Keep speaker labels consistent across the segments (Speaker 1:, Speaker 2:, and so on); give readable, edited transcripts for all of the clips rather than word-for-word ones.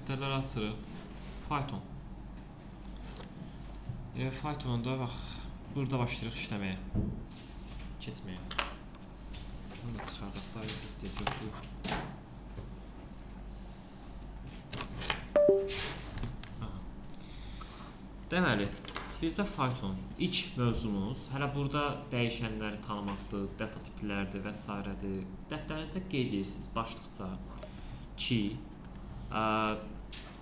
Speaker 1: Dəftərlər açırıq. Python. Pythonda bax, burada başlayırıq işləməyə. Keçməyə. Bunu da çıxardıq da, götürük. Deməli, bizdə Python ilk mövzumuz hələ burada dəyişənləri tanımaqdır, data tiplərdir və s. Dəftərinizdə qeyd edirsiniz başlıqca ki,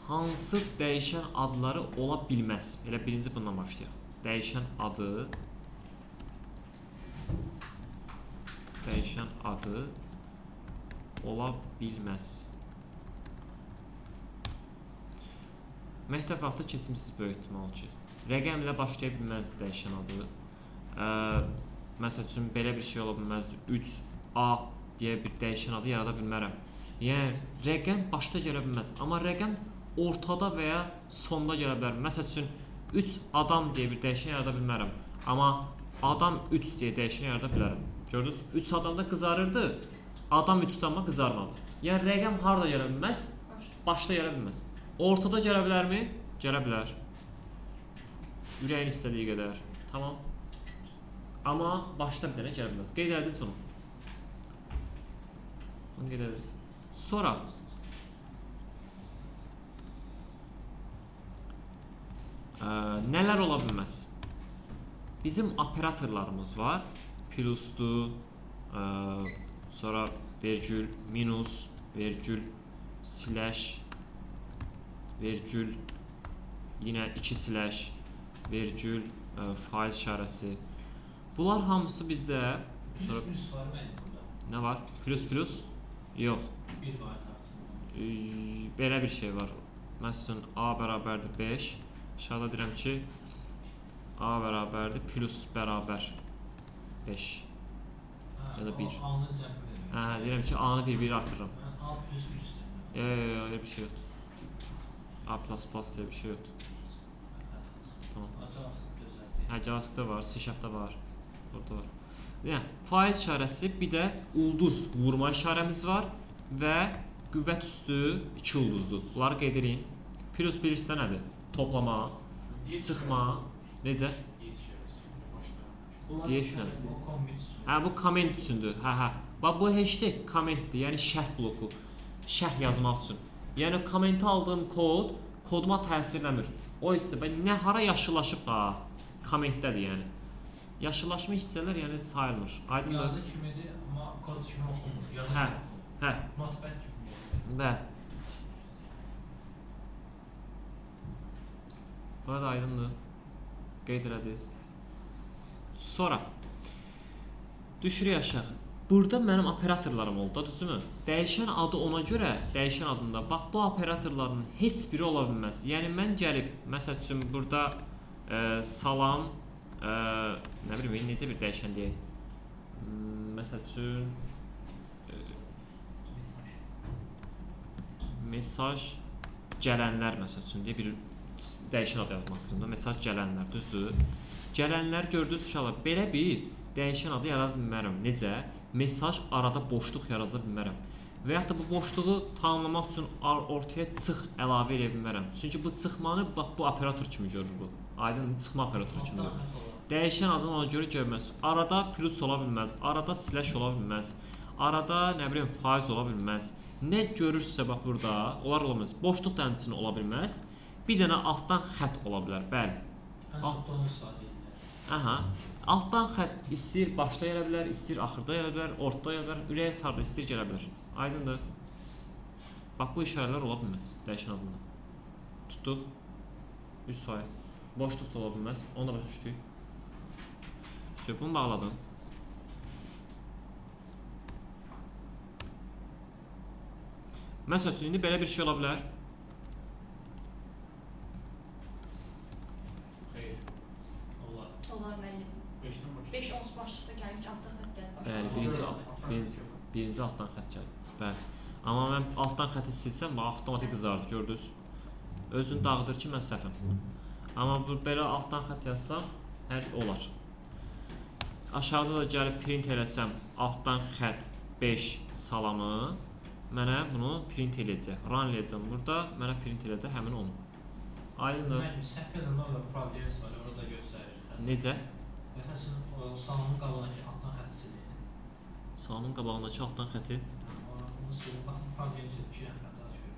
Speaker 1: hansı dəyişən adları ola bilməz. Elə birinci bundan başlayaq. Dəyişən adı ola bilməz. Məktəb vaxtı keçmişsiniz böyük ehtimal ki. Rəqəm ilə başlaya bilməzdi dəyişən adı. Məsəl üçün, belə bir şey ola bilməzdi. 3A deyə bir dəyişən adı yarada bilmərəm. Yəni, rəqəm başda gələ bilməz. Amma rəqəm ortada və ya sonda gələ bilər. Məsəl üçün, 3 adam deyə bir dəyişən yarada bilmərəm. Amma adam 3 deyə dəyişən yarada bilərəm. Gördünüz? 3 adamda qızarırdı, adam 3-də amma qızarmadı. Yəni, rəqəm harada gələ bilməz? Başda gələ bilməz. Ortada gələ bilərmi? Gələ bilər. Ürəyin istədiyi qədər. Tamam. Amma başda bir dənə gələ bilməz. Qeyd ediniz bunu. Bunu qeyd ediniz. Sonra nələr ola bilməz? Bizim operatorlarımız var. Plusdur, sonra vergül, minus, vergül, slash, vergül, yine 2 slash, vergül, faiz işarəsi. Bunlar hamısı bizdə.
Speaker 2: Plus var mı burada?
Speaker 1: Nə var? Plus? Yox.
Speaker 2: Bir var.
Speaker 1: Belə bir şey var. Məsələn, A bərabərdir 5. Aşağıda deyirəm ki, A bərabərdir plus bərabər 5. Ya da 1.
Speaker 2: A-nı cəmi verir.
Speaker 1: Deyirəm ki, A-nı 1 artırıram.
Speaker 2: A plus 1 istəyirəm.
Speaker 1: Öyle bir şey yoxdur. A++ diye bir şey yoxdur. Tamam. JavaScript-də var, C#-da var. Orada var. Yəni, faiz işarəsi, bir də ulduz vurma işarəmiz var və qüvvət üstü 2 ulduzdur. Bunları qeyd edin. Plus 1 isə nədir? Toplama, çıxma, necə? DS nədir? Bu comment üçündür. Bu hashtag commentdir, yəni şərh bloku. Şərh yazmaq üçün. Yəni, kommenti aldığım koduma təsir eləmir. O isə nə hara yaşıllaşıb kommentdədir, yəni. Yaşıllaşma hissələr yəni sayılmır.
Speaker 2: Yazı kimidir, amma kod kimi oxunmur. Notepad kimi.
Speaker 1: Bəli. Burada aydındır. Qeyd elədiniz. Sonra düşürük aşağı. Burada mənim operatorlarım oldu, düzdürmü? Dəyişən adı ona görə, dəyişən adında, bax bu operatorların heç biri ola bilməz. Yəni mən gəlib, məsəl üçün burada salam, nə bileyim, necə bir dəyişən deyək. Məsəl üçün mesaj gələnlər, məsəl üçün deyə bir dəyişən adı yazmaq istəyirəm. Mesaj gələnlər, düzdür? Gələnlər gördünüz uşaqlar, belə bir dəyişən adı yarada bilmərəm. Necə? Mesaj arada boşluq yarada bilmərəm. Və yaxud da bu boşluğu tamamlamaq üçün ortaya çıx əlavə edə bilmərəm. Çünki bu çıxmanı bax bu operator kimi görür bu. Aydın çıxma operatoru kimi görür. Dəyişən adını ona görə görməz. Arada plus ola bilməz, arada slash ola bilməz, arada nə bileyim faiz ola bilməz. Nə görürsə bax burada, onlar ola bilməz. Boşluq da həmçinin ola bilməz. Bir dənə altdan xətt ola bilər, bəli. Altdan xətt istəyir başda gələ bilər, istəyir axırda gələ bilər, ortada gələ bilər, ürəyə sarda istəyir gələ bilər. Aydındır. Bax bu işarələr ola bilməz dəyişən adında. Tutduq. 100%. Boşluq da ola bilməz. Onu da başa düşdük. Bunu bağladım. Məsəl üçün, indi belə bir şey ola bilər.
Speaker 3: Olar müəllim. 5 ons başlıqda gəlir, 3 altdan xətt gəlir.
Speaker 1: Bəli, birinci altdan xətt gəlir. Bəli. Amma mən altdan xətti silsəm, avtomatik qızardı, gördünüz. Özünü dağıdır ki, mən səhvəm. Amma belə altdan xətt yazsam, hər olar. Aşağıda da gəlib print eləsəm, altdan xətt 5 salamı, mənə bunu print eləyəcək. Run eləyəcəm burada, mənə print eləyəcək həmin onu. Aydındır.
Speaker 2: Mən səhv yazanda orada progress var, orada göstərir.
Speaker 1: Necə?
Speaker 2: Məsələn, o salamın qabağındakı altdan xətt silin.
Speaker 1: Salamın qabağındakı altdan xətti.
Speaker 2: Onu silin, baxın, progress 2 dənə xətt açıyor.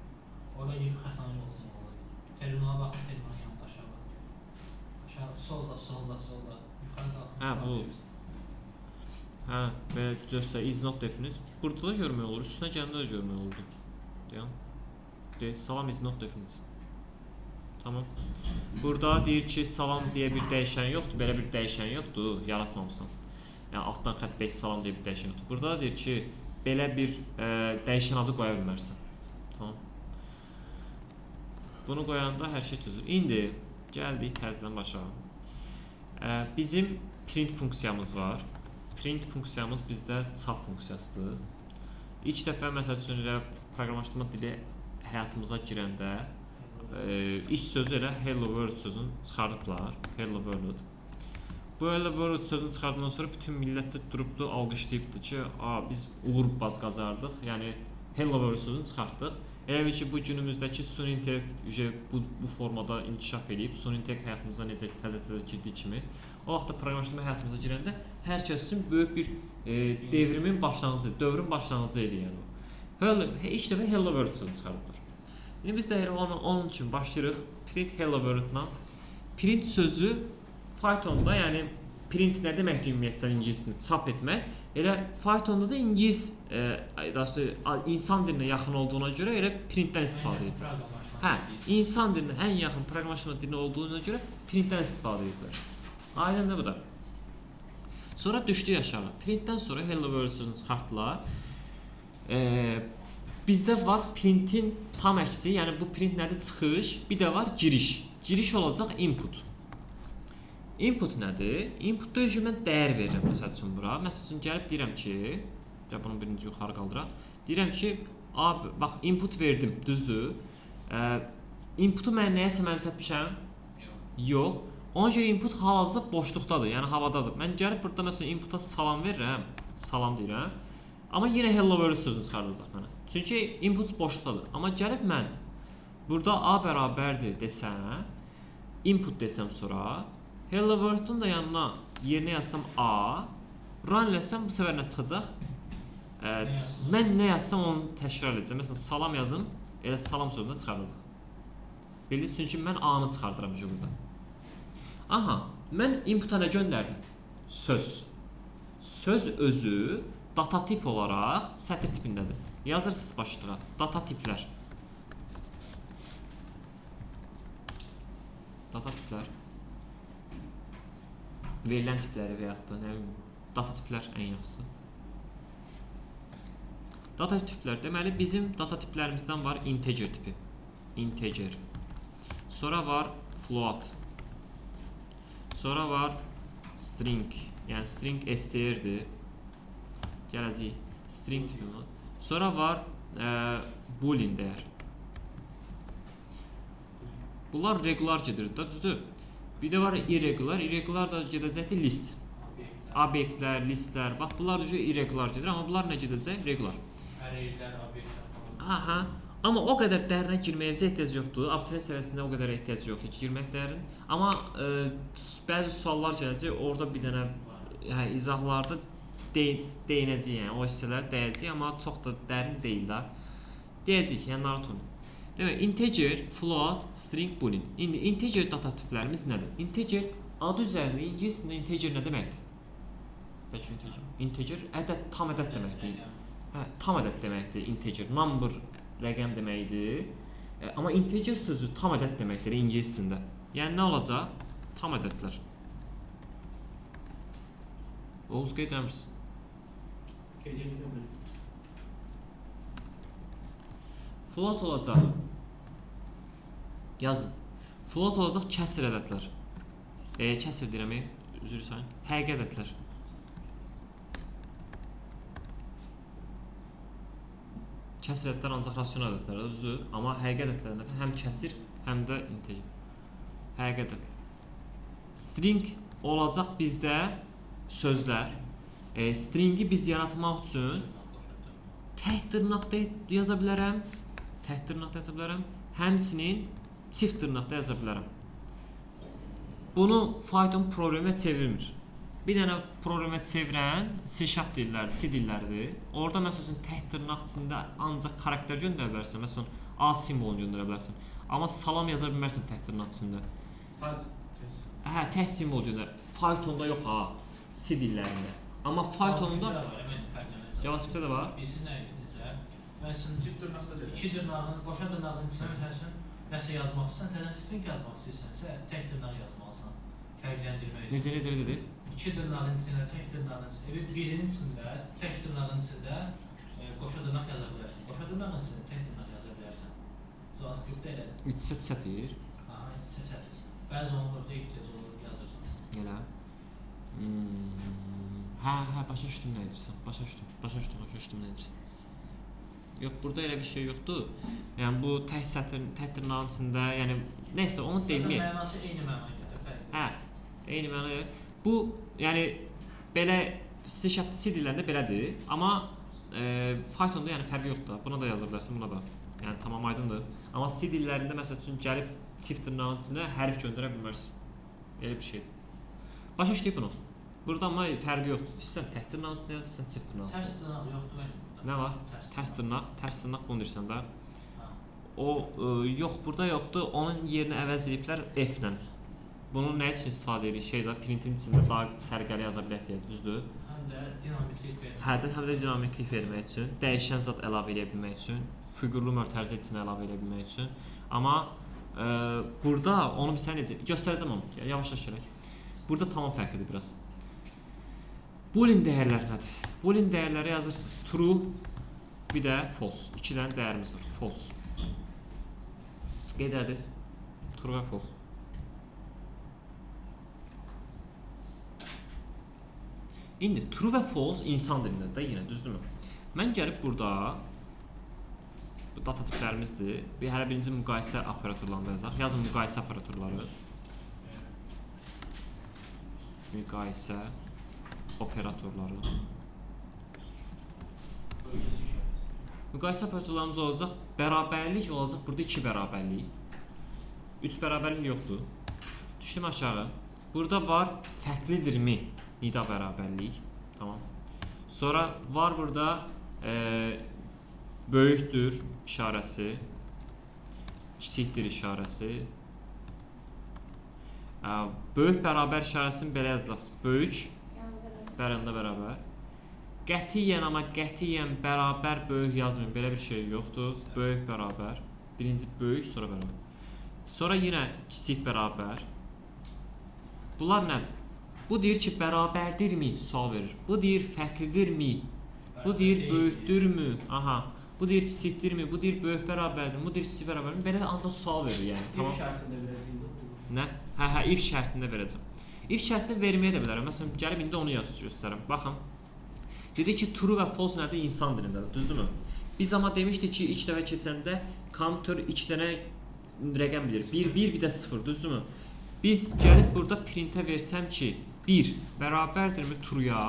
Speaker 2: Orada girib xətanı yoxlamalı. Terminala baxın, terminalın yanında aşağı baxın. Aşağı, solda. Yuxarıda altında
Speaker 1: Hə, bu.
Speaker 2: progress.
Speaker 1: Hə, belə göstər, is not definite. Burada da görmək olur, üstünə gələndə də görmək oldu. Deyəm. Salam is not definite. Tamam. Burada deyir ki, salam deyə bir dəyişən yoxdur, belə bir dəyişən yoxdur, yaratmamısan. Yəni altdan xətt 5 salam deyə bir dəyişən yoxdur. Burada da deyir ki, belə bir dəyişən adı qoya bilmərsən. Tamam. Bunu qoyanda hər şey düzür. İndi gəldik təzədən başa. Bizim print funksiyamız var. Print funksiyamız bizdə çap funksiyasıdır. İlk dəfə məsəl üçün elə proqramlaşdırma dili həyatımıza girəndə ilk sözü elə hello world sözünü çıxardıblar. Hello world. Bu hello world sözünü çıxardandan sonra bütün millət də durubdu, alqışlayıbdı ki, biz uğur bad qazardıq. Yəni hello world sözünü çıxartdıq. Elə ki, bu günümüzdəki süni intellekt bu formada inkişaf edib, süni intellekt həyatımıza necə təzə girdiyi kimi, o vaxtda proqramlaşdırma həyatımıza girəndə hər kəs üçün böyük bir devrimin başlanğıcı, dövrün başlanğıcı idi yəni o. İlk dəfə hello world sözünü çıxardıblar. İndi biz də onun üçün başlayırıq print hello world-la. Print sözü Pythonda, yəni print nə deməkdir ümumiyyətlə ingiliscəsində çap etmək. Elə Pythonda da ingilis insan dilinə yaxın olduğuna görə elə printdən istifadə edir. Hə, insan dilinə ən yaxın proqramlaşdırma dilinə olduğuna görə printdən istifadə edirlər. Aydındır bu da. Sonra düşdük aşağı. Printdən sonra hello world sözünü çıxartdılar. Bizdə var printin tam əksi, yəni bu print nədir? Çıxış, bir də var giriş. Giriş olacaq input. Input nədir? Inputda üçün mən dəyər verirəm məsəl üçün bura. Məsəl üçün gəlib deyirəm ki, bunu birinci yuxarı qaldıram. Deyirəm ki, bax input verdim, düzdür? Inputu mən nəyəsə mənimsətmişəm? Yox. Ona görə input hal-hazırda boşluqdadır, yəni havadadır. Mən gəlib burada məsələn inputa salam verirəm, salam deyirəm. Amma yenə hello world sözünü çıxardacaq mənə. Çünki input boşluqdadır. Amma gəlib mən burada A bərabərdir desəm, input desəm sonra, hello world-un da yanına yerinə yazsam A, run eləsəm bu səfər nə çıxacaq? Mən nə yazsam onu təkrar edəcəm. Məsələn, salam yazım, elə salam sözünü çıxardacaq. Belə, çünki mən A-nı çıxardıram burada. Aha, mən inputa nə göndərdim? Söz. Söz özü data tip olaraq sətr tipindədir. Yazırsınız başlığa, data tiplər. Data tiplər. Verilən tipləri və yaxud da nə bilim, data tiplər ən yaxşısı. Data tiplər, deməli bizim data tiplərimizdən var integer tipi. Integer. Sonra var float. Sonra var string. Yəni string str-dir. Gələcək. String tipi var. Sonra var boolean dəyər. Bunlar regular gedir də, düzdür? Bir də var irregular. Irregular da gedəcəkdir list. Obyektlər, listlər. Bax bunlar da irregular gedir, amma bunlar nə gedəcək? Regular.
Speaker 2: Arraylər, obyektlər falan.
Speaker 1: Aha. Amma o qədər dərinə girməyə ehtiyac yoxdur. Abituriyent səviyyəsində o qədər ehtiyac yoxdur ki, girmək dərin. Amma bəzi suallar gələcək, orada bir dənə izahlarda deyinəcək, yəni o hissələr deyəcək, amma çox da dərin deyil də. Deyəcək, yəni narahat olmayın. Demək, integer, float, string, boolean. İndi integer data tiplərimiz nədir? Integer adı üzərində ingiliscəsində integer nə deməkdir? Bəlkə integer. Integer ədəd, tam ədəd deməkdir. Hə, tam ədəd deməkdir integer. Number rəqəm deməkdir. Amma integer sözü tam ədəd deməkdir ingiliscəsində. Yəni nə olacaq? Tam ədədlər. Oğuz qeyd eləmişsiniz. Float olacaq. Yazın. Float olacaq kəsr ədədlər. Kəsr deyirəm, üzr istəyirəm. Həqiqi ədədlər. Kəsr ədədlər ancaq rasional ədədlərdir, düzdür? Amma həqiqi ədədlər həm kəsr, həm də integer. Həqiqi ədədlər. String olacaq bizdə sözlər. Stringi biz yaratmaq üçün tək dırnaqda yaza bilərəm. Tək dırnaqda yaza bilərəm. Həmçinin çift dırnaqda yaza bilərəm. Bunu Python proqramə çevirmir. Bir dənə proqramə çevirən C# dilləri, C dilləridir. Orada məsələn tək dırnaq içində ancaq xarakter göndərə bilərsən. Məsələn A simvolunu göndərə bilərsən. Amma salam yaza bilmərsən tək dırnaq içində. Hə, tək simvol göndər. Pythonda yox ha, C dillərində. Amma Pythonda JavaScript-də də var.
Speaker 2: Birisi nə idi necə? Məsələn çift dırnaqda deyil. İki dırnağın, qoşa dırnağın içinə məsələn nəsə yazmaq istəsən, təzə string yazmaq istəsənsə, tək dırnaq yazmalısan. Fərqləndirmək üçün.
Speaker 1: Necə dedi?
Speaker 2: İki dırnağın içində, tək dırnağın içində, birinin içində, tək dırnağın içində qoşa dırnaq yaza bilərsən. Qoşa dırnağın içində tək dırnaq yaza bilərsən. JavaScript-də elədir.
Speaker 1: İç-içə sətir.
Speaker 2: Ha, iç-içə sətir. Bəzi onlarda ehtiyac olur, yazırsınız.
Speaker 1: Elə. Hə, başa düşdüm nə edirsən. Başa düşdüm nə edirsən. Yox, burada elə bir şey yoxdur. Yəni bu tək sətrin, tək dırnağın içində, yəni nəsə onu deməyək.
Speaker 2: Mənası eyni məna gəlir, fərqli.
Speaker 1: Hə, eyni məna. Bu, yəni belə C# dillərində belədir, amma Pythonda yəni fərqi yoxdur. Buna da yaza bilərsən, buna da. Yəni tamam aydındır. Amma C dillərində məsəl üçün gəlib çift dırnağın içində hərf göndərə bilmərsən. Elə bir şeydir. Başa düşdük bunu. Burada amma fərqi yoxdur. İstəsən tək dırnağın içində yazırsan, çift dırnağın içində.
Speaker 2: Tərs dırnaq yoxdur mənim burada.
Speaker 1: Nə var? Tərs dırnaq bunu deyirsən də. O yox, burada yoxdur. Onun yerini əvəz ediblər F-lə. Bunu nə üçün istifadə edirik? Şeydə printin içində daha sərgəli yaza bilək deyə, düzdür?
Speaker 2: Həm də dinamiklik vermək.
Speaker 1: Həm də dinamiklik vermək üçün, dəyişən zad əlavə edə bilmək üçün, fiqurlu mötərizə içində əlavə edə bilmək üçün. Amma burada onu bir sən necə göstərəcəm onu. Yavaş-yavaş gələk. Burada tamam fərqlidir biraz. Boolean dəyərlər nədir? Boolean dəyərləri yazırsınız true, bir də false. İki dənə dəyərimiz var. False. Qeyd ediniz. True və false. İndi true və false insan dilində də yenə düzdürmü? Mən gəlib burada bu data tiplərimizdir. Hələ birinci müqayisə operatorlarını yazaq. Yazın müqayisə operatorları. Müqayisə operatorları. Müqayisə operatorlarımız olacaq. Bərabərlik olacaq. Burada 2 bərabərlik. 3 bərabərlik yoxdur. Düşdüm aşağı. Burada var fərqlidirmi? Nida bərabərlik. Tamam. Sonra var burada böyükdür işarəsi. Kiçikdir işarəsi. Böyük bərabər işarəsini belə yazacağız. Böyük yanında bərabər. Qətiyyən amma qətiyyən bərabər böyük yazmayın. Belə bir şey yoxdur. Böyük bərabər. Birinci böyük, sonra bərabər. Sonra yenə kiçik bərabər. Bunlar nədir? Bu deyir ki, bərabərdirmi? Sual verir. Bu deyir fərqlidirmi? Bu deyir böyükdürmü? Aha. Bu deyir kiçikdirmi? Bu deyir böyük bərabərdir. Bu deyir kiçik bərabərdir. Belə ancaq sual verir yəni. Tamam.
Speaker 2: If şərtində verəcəyim.
Speaker 1: Nə? Hə, if şərtində verəcəm. If şərtində verməyə də bilərəm. Məsələn, gəlib indi onu göstərirəm. Baxın. Dedi ki, true və false nədir? İnsan dilindədir. Düzdürmü? Biz amma demişdik ki, ilk dəfə keçəndə kompüter 2 dənə rəqəm bilir. 1, bir də 0. Düzdürmü? Biz gəlib burada printə versəm ki, 1 bərabərdirmi true-ya?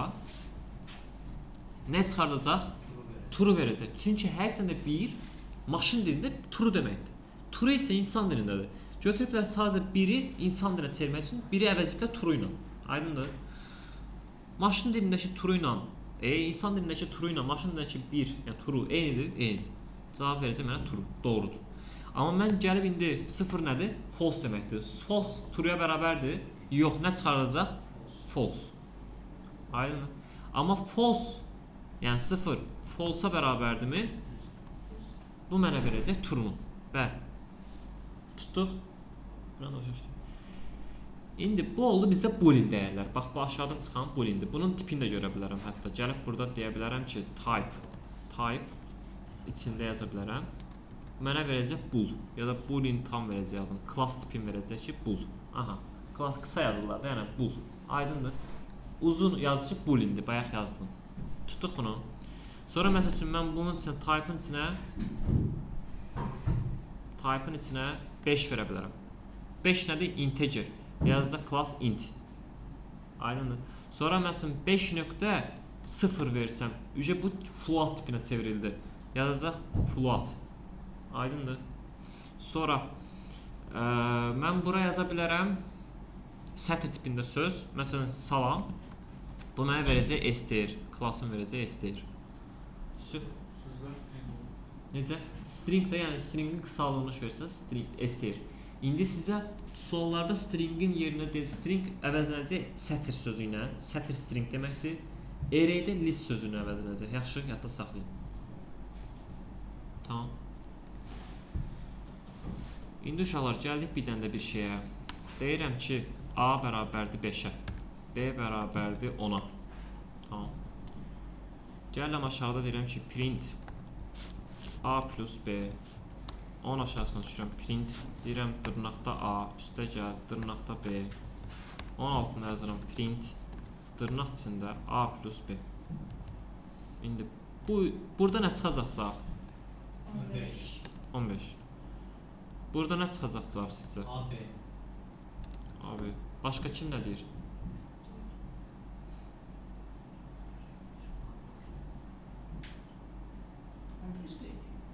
Speaker 1: Nə çıxardacaq? True verəcək. Çünki həqiqətən də 1 maşın dilində true deməkdir. True isə insan dilindədir. Götürüblər sadəcə 1-i insan dilinə çevirmək üçün 1-i əvəzləyiblər true ilə. Aydındır? Maşın dilindəki true ilə, insan dilindəki true ilə maşın dilindəki 1, yəni true eynidir, eynidir. Cavab verəcək mənə true, doğrudur. Amma mən gəlib indi 0 nədir? False deməkdir. False true-ya bərabərdir. Yox, nə çıxardacaq? False. Aydındır? Amma false, yəni 0 false-a bərabərdirmi? Bu mənə verəcək true-nu. Bəli. Tutduq. İndi bu oldu bizdə boolean dəyərlər. Bax, bu aşağıdan çıxan booleandir. Bunun tipini də görə bilərəm hətta. Gəlib burada deyə bilərəm ki, type içində yaza bilərəm. Mənə verəcək bool ya da boolean tam verəcək adını. Class tipini verəcək ki, bool. Aha. Class qısa yazırlar da, yəni bool. Aydındır. Uzun yazı ki, booleandir. Bayaq yazdım. Tutduq bunu. Sonra məsəl üçün mən bunun üçün type'ın içinə 5 verə bilərəm. 5 nədir? Integer. Yazacaq class int. Aydındır. Sonra məsələn 5 nöqtə 0 versəm, bu float tipinə çevrildi. Yazacaq float. Aydındır. Sonra mən bura yaza bilərəm sətr tipində söz. Məsələn, salam. Bu mənə verəcək str. Klassın verəcək str.
Speaker 4: Sözlər string olur.
Speaker 1: Necə? String də, yəni stringin qısaldılmış versiyası str. İndi sizə suallarda stringin yerinə deyil, string əvəzlənəcək sətr sözü ilə. Sətr string deməkdir. Array-də list sözünü əvəzlənəcək. Yaxşı, yadda saxlayın. Tamam. İndi uşaqlar, gəldik bir dənə də bir şeyə. Deyirəm ki, A bərabərdir 5-ə. B bərabərdir 10-a. Tamam. Gələm aşağıda deyirəm ki, print A plus B. 10 aşağısına düşürəm, print deyirəm dırnaqda A, üstə gəl, dırnaqda B. 10 altına yazıram, print dırnaq içində A plus B. İndi burada nə çıxacaq?
Speaker 2: 15.
Speaker 1: 15. Burada nə çıxacaq cavab sizcə?
Speaker 2: AB.
Speaker 1: Abi, başqa kim nə deyir?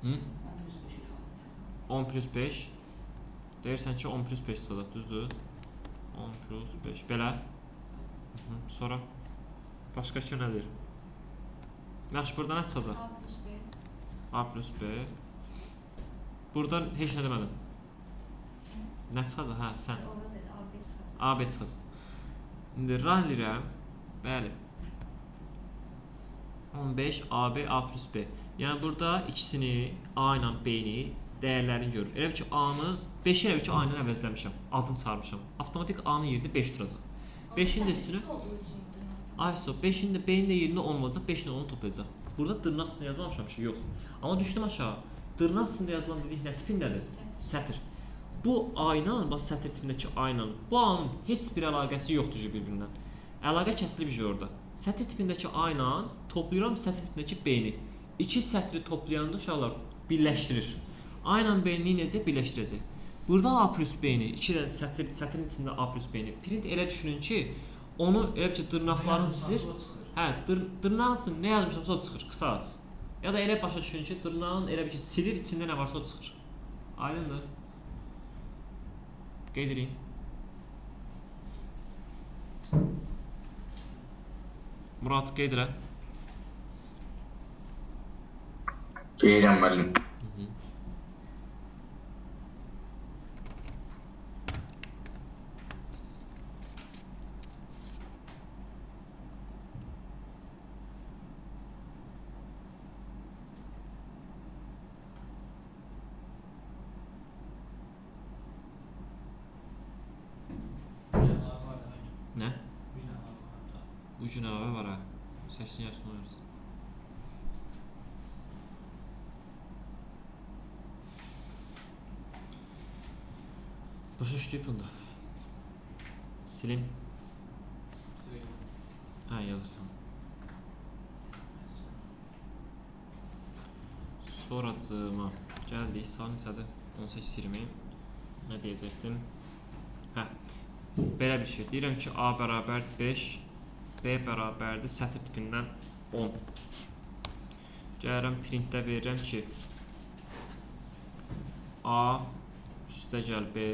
Speaker 1: Hı? 10 plus 5. Deyirsən ki 10 plus 5 çıxacaq, düzdür? 10 plus 5. Belə. Sonra başqa kim nə deyir? Yaxşı, burada nə çıxacaq?
Speaker 3: A plus B.
Speaker 1: A plus B. Burada heç nə demədim. Nə çıxacaq? Hə, sən.
Speaker 3: Orada dedi A, B çıxacaq.
Speaker 1: A, B çıxacaq. İndi run edirəm. Bəli. 15 AB A plus B. Yəni burada ikisini A ilə B-ni dəyərlərini görür. Elə ki A-nı 5 elə ki A ilə əvəzləmişəm. Adını çağırmışam. Avtomatik A-nın yerində 5 duracaq. 5-in də üstünə ISO 5-in də B-nin də yerində 10 olacaq. 5-in 10-u toplayacaq. Burada dırnaq içində yazmamışam ki, yox. Amma düşdüm aşağı. Dırnaq içində yazılan dedik nə tipindədir? Sətr. Bu A ilə, bax sətr tipindəki A ilə bu A-nın heç bir əlaqəsi yoxdur bir-birindən. Əlaqə kəsilib orada. Sətr tipindəki A ilə toplayıram sətr tipindəki B-ni. İki sətri toplayanda uşaqlar birləşdirir. A ilə B-ni necə birləşdirəcək? Burada A plus B-ni, iki də sətrin içində A plus B-ni print elə düşünün ki, onu elə ki dırnaqlarını silir. Hə, dırnağın içində nə yazmışamsa o çıxır, qısa az. Ya da elə başa düşünün ki, dırnağın elə bir ki silir, içində nə varsa o çıxır. Aydındır? Qeyd edin. Murad, qeyd elə.
Speaker 5: Deyirəm müəllim.
Speaker 1: Nə?
Speaker 2: Bir dənə var da.
Speaker 1: Bu gün əlavə var ha. 80 yaşında olursun. Başa düşdük bunda. Silim. Hə, yazırsan. Sonracığıma gəldik. Saat neçədir? 18:20. Nə deyəcəkdim? Hə. Belə bir şey. Deyirəm ki, A bərabərdir 5, B bərabərdir sətr tipindən 10. Gəlirəm printdə verirəm ki, A üstə gəl B.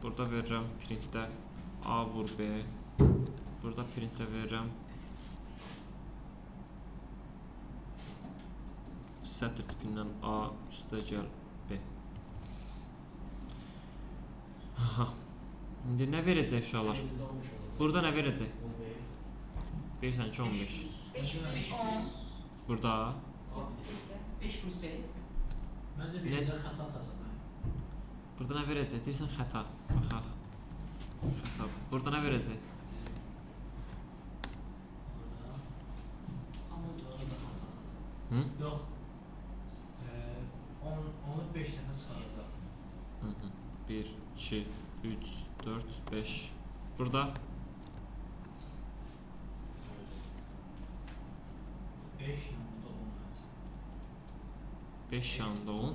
Speaker 1: Burada verirəm printdə A vur B. Burada printdə verirəm sətr tipindən A üstə gəl B. Aha. İndi nə verəcək uşaqlar? Burada nə verəcək? Deyirsən ki 15.
Speaker 3: 5 plus 10.
Speaker 1: Burada
Speaker 6: 5 plus B.
Speaker 2: Məncə birinci xəta təsəvvür.
Speaker 1: Burada nə verəcək? Deyirsən xəta. Baxaq. Xəta. Burada nə verəcək? Hı?
Speaker 2: Yox. Onu 5 dənə çıxaracaq.
Speaker 1: 1, 2, 3, 4, 5. Burada
Speaker 2: 5 yanında 10.
Speaker 1: 5 yanında 10.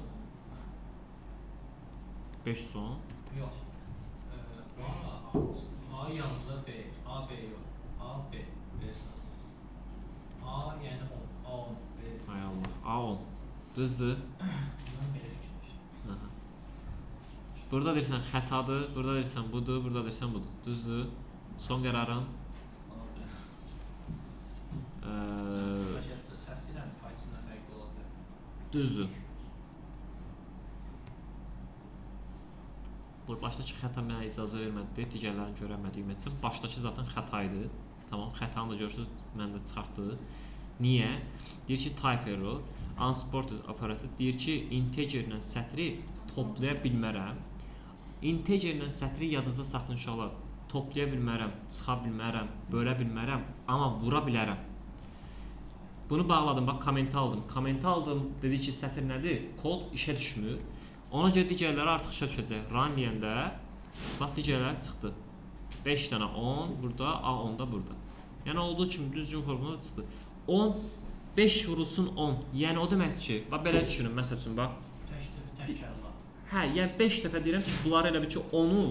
Speaker 1: 5 son.
Speaker 2: Yox. A yanında B. A, B yox. A, B. B çıxacaq. A yəni o. A10. Belə.
Speaker 1: Ay Allah. A10. Düzdür?
Speaker 2: Mən belə fikirləşdim.
Speaker 1: Aha. Burada deyirsən xətadır, burada deyirsən budur, burada deyirsən budur. Düzdür? Son qərarın.
Speaker 2: Bəlkə səhv deyirəm, Python-dan fərqli ola bilər.
Speaker 1: Düzdür. Bu başdakı xəta mənə icazə vermədi, digərlərini görəmədiyim üçün. Başdakı zaten xəta idi. Tamam, xətanı da görürsünüz, məndə çıxartdı. Niyə? Deyir ki, type error, unsupported operator deyir ki, integerlə sətri toplaya bilmərəm. Integerlə sətri yadınızda saxlayın uşaqlar. Toplaya bilmərəm, çıxa bilmərəm, bölə bilmərəm, amma vura bilərəm. Bunu bağladım, bax kommenti aldım. Kommenti aldım, dedi ki, sətr nədir? Kod işə düşmür. Ona görə digərləri artıq işə düşəcək. Run deyəndə, bax digərləri çıxdı. 5 dənə 10, burada, A10 da burada. Yəni olduğu kimi düzgün formada çıxdı. 10, 5 vurulsun 10. Yəni o deməkdir ki, bax belə düşünün, məsəl üçün, bax.
Speaker 2: Təkərrüz.
Speaker 1: Hə, yəni 5 dəfə deyirəm ki, bunları elə bir ki, 10-u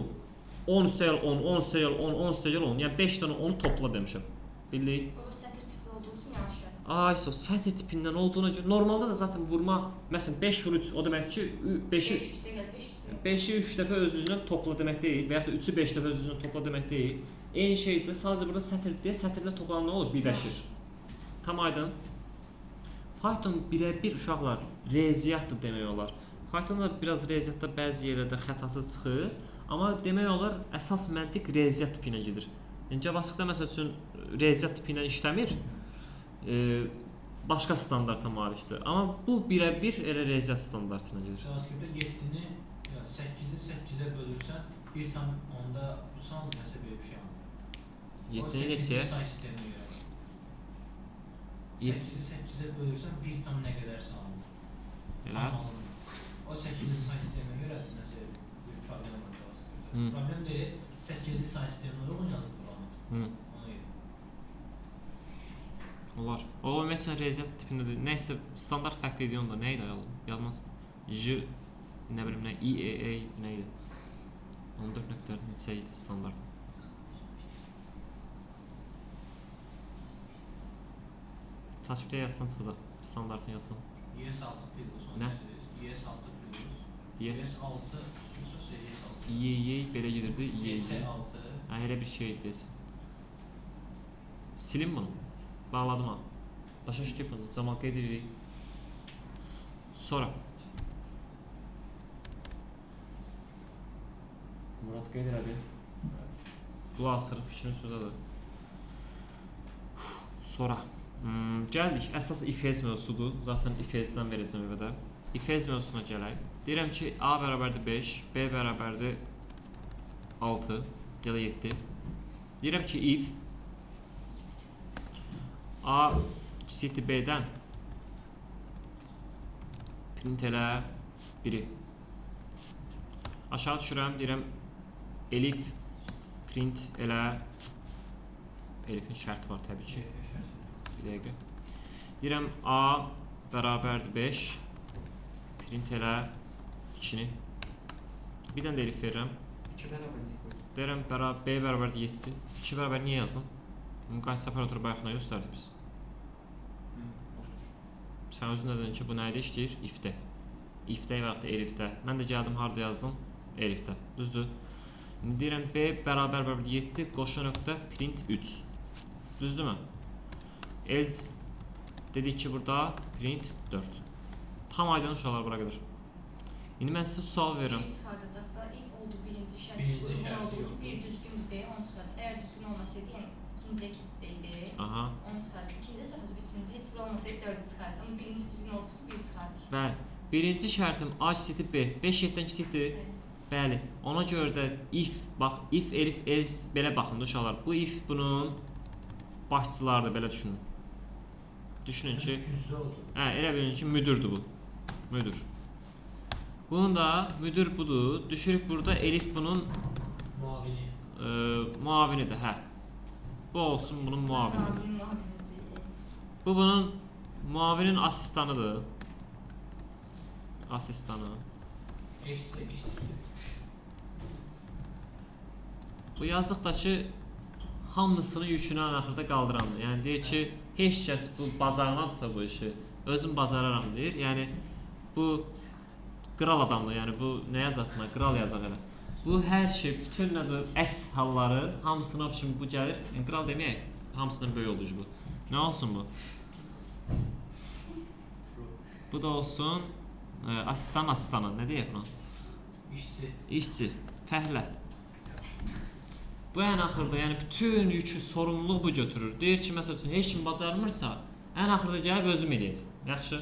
Speaker 1: 10 üstəgəl 10, 10 üstəgəl 10, 10 üstəgəl 10. Yəni 5 dənə 10-u topla demişəm. Bildik?
Speaker 3: O sətr tipli olduğu üçün yanlış yazdım.
Speaker 1: Ayso, sətr tipindən olduğuna görə normalda da zaten vurma, məsələn 5 vur 3 o demək ki, 5-i
Speaker 3: 5 üstə gəl, 5 üstə gəl.
Speaker 1: 5-i 3 dəfə öz-özünə topla demək deyil və yaxud da 3-ü 5 dəfə öz-özünə topla demək deyil. Eyni şeydir. Sadəcə burada sətr deyə sətrlə toplanan nə olur? Birləşir. Tam aydın. Python birə-bir uşaqlar riyaziyyatdır demək olar. Pythonda biraz riyaziyyatda bəzi yerlərdə xətası çıxır, amma demək olar əsas məntiq riyaziyyat tipi ilə gedir. Yəni JavaScript-də məsəl üçün riyaziyyat tipi ilə işləmir. Başqa standarta malikdir. Amma bu birə-bir elə riyaziyyat standartına gedir.
Speaker 2: JavaScript-də 7-ni, 8-i 8-ə bölürsən, 1,10-da san nəsə belə bir şey alır.
Speaker 1: 7-ni neçəyə?
Speaker 2: 8-ci say sisteminə görə. 8-i 8-ə bölürsən, 1 tam nə qədər salınır?
Speaker 1: Elə?
Speaker 2: O 8-ci say sisteminə görə nəsə bir problem var JavaScript-də.
Speaker 1: Hı.
Speaker 2: Problem deyil, 8-ci say sisteminə uyğun yazıb buranı.
Speaker 1: Hı.
Speaker 2: Ona görə.
Speaker 1: Olar. O ümumiyyətlə riyaziyyat tipindədir. Nəysə standart fərqli idi onda. Nə idi ayol? Yazmaz. J nə bilim nə EAA nə idi? 14 nöqtə neçə idi standart? Çaçıbda yazsan çıxacaq. Standartını yazsan.
Speaker 2: ES6 plus
Speaker 1: Nə?
Speaker 2: ES6 plus.
Speaker 1: DS
Speaker 2: ES6 plus ES6.
Speaker 1: EAA belə gedirdi. EAA.
Speaker 2: ES6.
Speaker 1: Hə, elə bir şey idi. Silim bunu. Bağladım ha. Başa düşdük bunu. Zaman qeyd edirik. Sonra. Murad qeyd elədi. Qulaq asırıq, fikrimiz buradadır. Sonra. Gəldik. Əsas if-else mövzusudur. Zaten if-else'dən verəcəm evə də. If-else mövzusuna gələk. Deyirəm ki, A bərabərdir 5, B bərabərdir 6 ya da 7. Deyirəm ki, if A kiçikdir B-dən print elə 1-i. Aşağı düşürəm, deyirəm elif print elə elifin şərti var təbii ki. Bir dəqiqə. Deyirəm A bərabərdir 5 print elə 2-ni. Bir dənə də elif verirəm.
Speaker 4: 2 bərabərlik qoy.
Speaker 1: Deyirəm B bərabərdir 7. 2 bərabər niyə yazdım? Müqayisə operatoru bayaq nə göstərdi biz? Sən özün də dedin ki, bu nə ilə işləyir? If-də. If-də və yaxud da elifdə. Mən də gəldim harda yazdım? Elifdə. Düzdür? İndi deyirəm B bərabər 7 qoşu nöqtə print 3. Düzdürmü? Else dedik ki, burada print 4. Tam aydın uşaqlar bura qədər. İndi mən sizə sual verirəm.
Speaker 3: Çıxardacaq da if oldu birinci şərt
Speaker 2: Birinci
Speaker 3: uyğun
Speaker 2: şərt
Speaker 3: olduğu
Speaker 2: yox.
Speaker 3: üçün bir düzgündür deyə onu çıxaracaq. Əgər düzgün olmasaydı, yəni ikinciyə keçsəydi,
Speaker 1: Aha.
Speaker 3: onu çıxaracaq. İkincidə səfəz üçüncü heç bir olmasaydı dördü çıxaracaq. Amma birinci düzgün olduğu üçün bir çıxarır.
Speaker 1: Bəli. Birinci şərtim A kiçikdir B. 5 7-dən kiçikdir. Bəli. Ona görə də if, bax, if, elif, else belə baxın uşaqlar. Bu if bunun başçılarıdır, belə düşünün. Düşünün ki,
Speaker 2: Cüzdə oldu.
Speaker 1: hə, elə bilin ki, müdürdür bu. Müdür. Bunun da müdür budur. Düşürük burada elif bunun
Speaker 2: Muavini.
Speaker 1: muavinidir, hə. Bu olsun bunun muavini.
Speaker 3: Muavinin.
Speaker 1: Bu bunun muavinin asistanıdır. Asistanı.
Speaker 2: Eşitsə.
Speaker 1: Bu yazıqdakı hamısını yükünü ən axırda qaldırandır. Yəni deyir ki, heç kəs bu bacarmadsa bu işi, özüm bacararam deyir. Yəni bu kral adamdır. Yəni bu nə yazatına, kral yazaq elə. Bu hər şey, bütün nədir, əks halların hamısına şimdi bu gəlir. Yəni kral deməyək, hamısından böyük olucu bu. Nə olsun bu? Bu da olsun asistanı, nə deyək buna?
Speaker 2: İşçi.
Speaker 1: İşçi, fəhlə. Bu ən axırda, yəni bütün yükü, sorumluluq bu götürür. Deyir ki, məsəl üçün heç kim bacarmırsa, ən axırda gəlib özüm eləyəcəm. Yaxşı?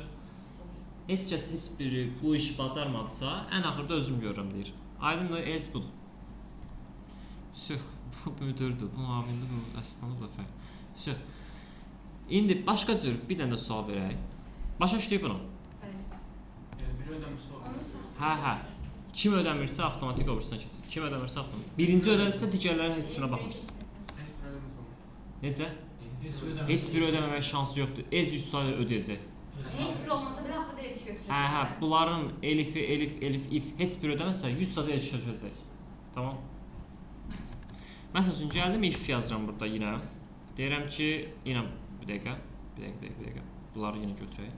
Speaker 1: Heç kəs heç biri bu işi bacarmadısa, ən axırda özüm görürəm deyir. Aydındır, ez budur. Söh, bu müdürdür, bu muavindir, bu asistanı da fərq. Söh. İndi başqa cür bir dənə də sual verək. Başa düşdük bunu?
Speaker 3: Bəli.
Speaker 4: Yəni biri ödəmişsə o.
Speaker 3: Onu satın.
Speaker 1: Hə. Kim ödəmirsə avtomatik öbürsünə keçir. Kim ödəmirsə avtomatik. Birinci ödədirsə digərlərin heç birinə baxmırsın.
Speaker 4: Heç biri ödəməsə o.
Speaker 1: Necə?
Speaker 2: Heç
Speaker 1: Heç bir ödəməmək şansı yoxdur. Ez 100% ödəyəcək.
Speaker 3: Heç bir olmasa belə axırda heç götürür.
Speaker 1: Hə, bunların elifi, elif, if heç bir ödəməsə 100% ez ödəyəcək. Tamam? Məsəl üçün gəldim if yazıram burada yenə. Deyirəm ki, yenə bir dəqiqə. Bunları yenə götürək.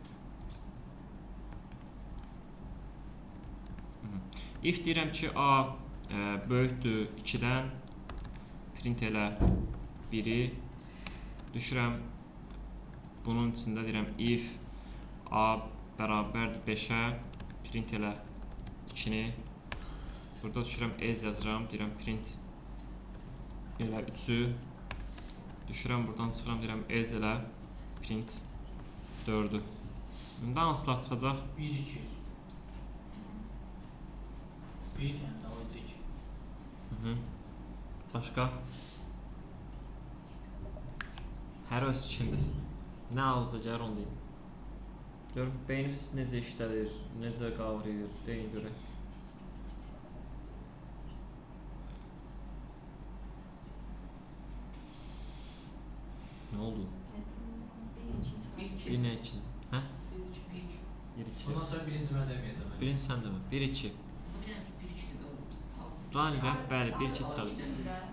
Speaker 1: If deyirəm ki, A böyükdür 2-dən, print elə 1-i, düşürəm, bunun içində deyirəm if A bərabərdir 5-ə, print elə 2-ni, burada düşürəm ez yazıram, deyirəm print elə 3-ü, düşürəm buradan çıxıram, deyirəm ez elə print 4-ü. İndi hansılar çıxacaq?
Speaker 2: 1, 2. 1, yəni davada 2.
Speaker 1: Başqa? Hər öz fikrindesin. Nə ağzı gəlir onu deyin. Görün, beynimiz necə işlədir, necə qavrayır, deyin görək. Nə oldu? Bir nə üçün? Hə? 1-2.
Speaker 2: Ondan sonra birinci mən deməyəcəm.
Speaker 1: Birinci sən demə. 1-2. Raniqə, bəli, 1-2 çıxarır.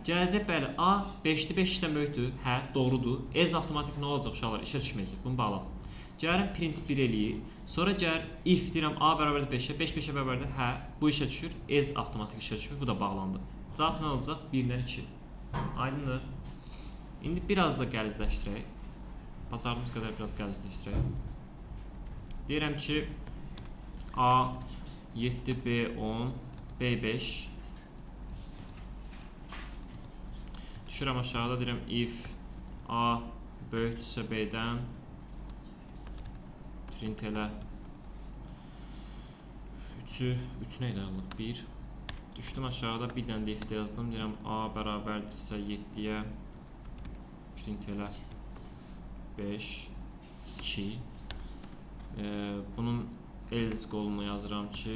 Speaker 1: Gələcək, bəli, A 5-dir, 5-dən böyükdür. Hə, doğrudur. Ez avtomatik nə olacaq uşaqlar? İşə düşməyəcək. Bunu bağladım. Gəlim print 1 eləyir. Sonra gəl if deyirəm A bərabərdir 5-ə, 5 5-ə bərabərdir. Hə, bu işə düşür. Ez avtomatik işə düşür. Bu da bağlandı. Cavab nə olacaq? 1-dən 2. Aydındır? İndi biraz da qəlizləşdirək. Bacardığımız qədər biraz qəlizləşdirək. Deyirəm ki, A 7, B 10, B 5. Düşürəm aşağıda, deyirəm if A böyükdürsə B-dən, print elə 3 neydi Allah? 1. Düşdüm aşağıda, bir dənə də if-də yazdım, deyirəm A bərabərdirsə 7-yə, print elə 5, 2. Bunun else qoluna yazıram ki,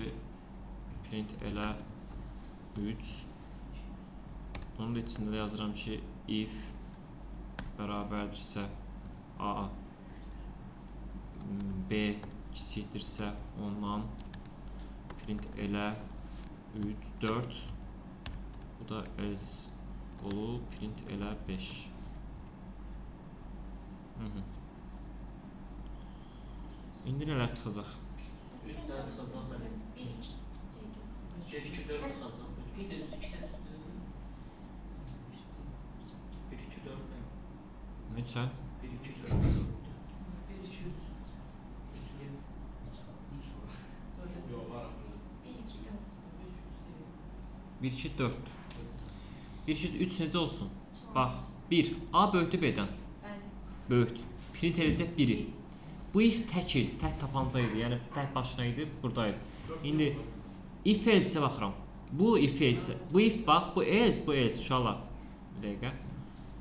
Speaker 1: print elə 3. Onun da içində də yazıram ki, if bərabərdirsə A B kiçikdirsə ondan print elə 3, 4. Bu da else qolu print elə 5. İndi nələr çıxacaq?
Speaker 6: 3 dənə çıxacaq mənim. 1, 2, 4 çıxacaq. Bir də 2 dənə çıxacaq. 1, 2, 4 nə?
Speaker 1: Neçə?
Speaker 6: 1, 2, 4. 1, 2, 3. 3 niyə? 3 var.
Speaker 4: Yox, var axırda.
Speaker 3: 1, 2, 4.
Speaker 1: 1, 2, 4. 1, 2, 3 necə olsun? Bax, 1. A böyükdür B-dən.
Speaker 3: Bəli.
Speaker 1: Böyükdür. Print edəcək 1-i. Bu if tək idi, tək tapanca idi, yəni tək başına idi, buradaydı. İndi if else baxıram. Bu if else, bu if bax, bu else uşaqlar. Bir dəqiqə.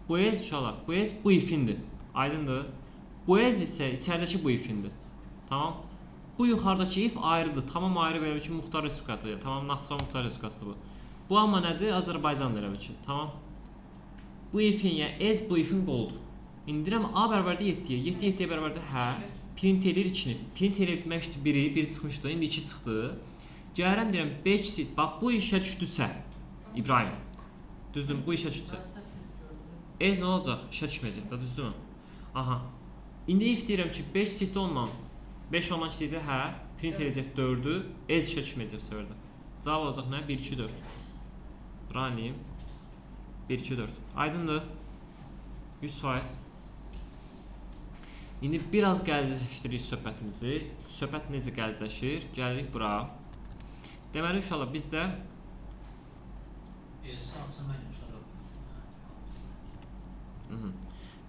Speaker 1: Bu else uşaqlar, bu else bu ifindir. Aydındır? Bu else isə içəridəki bu ifindir. Tamam? Bu yuxarıdakı if ayrıdır. Tamam ayrı belə ki, Muxtar Respublikasıdır. Tamam, Naxçıvan Muxtar Respublikasıdır bu. Bu amma nədir? Azərbaycandır elə ki. Tamam? Bu ifin, yəni bu ifin qoludur. İndirəm A bərabərdir 7-yə. 7 7-yə bərabərdir hə. Print edir 2-ni. Print etməkdir 1 çıxmışdı, indi 2 çıxdı. Gəlirəm deyirəm B kiçik. Bax bu işə düşdüsə İbrahim. Düzdür, bu işə düşdüsə. Ez nə olacaq? İşə düşməyəcək də, düzdürmü? Aha. İndi if deyirəm ki, 5 kiçikdir ondan. 5 ondan kiçikdir, hə. Print edəcək 4-ü, ez işə düşməyəcək səvərdə. Cavab olacaq nə? 1, 2, 4. Raniyim. 1, 2, 4. Aydındır? 100%. İndi biraz gəzləşdiririk söhbətimizi. Söhbət necə gəzləşir? Gəlirik bura. Deməli, inşallah bizdə
Speaker 2: Salsın mənim sonra.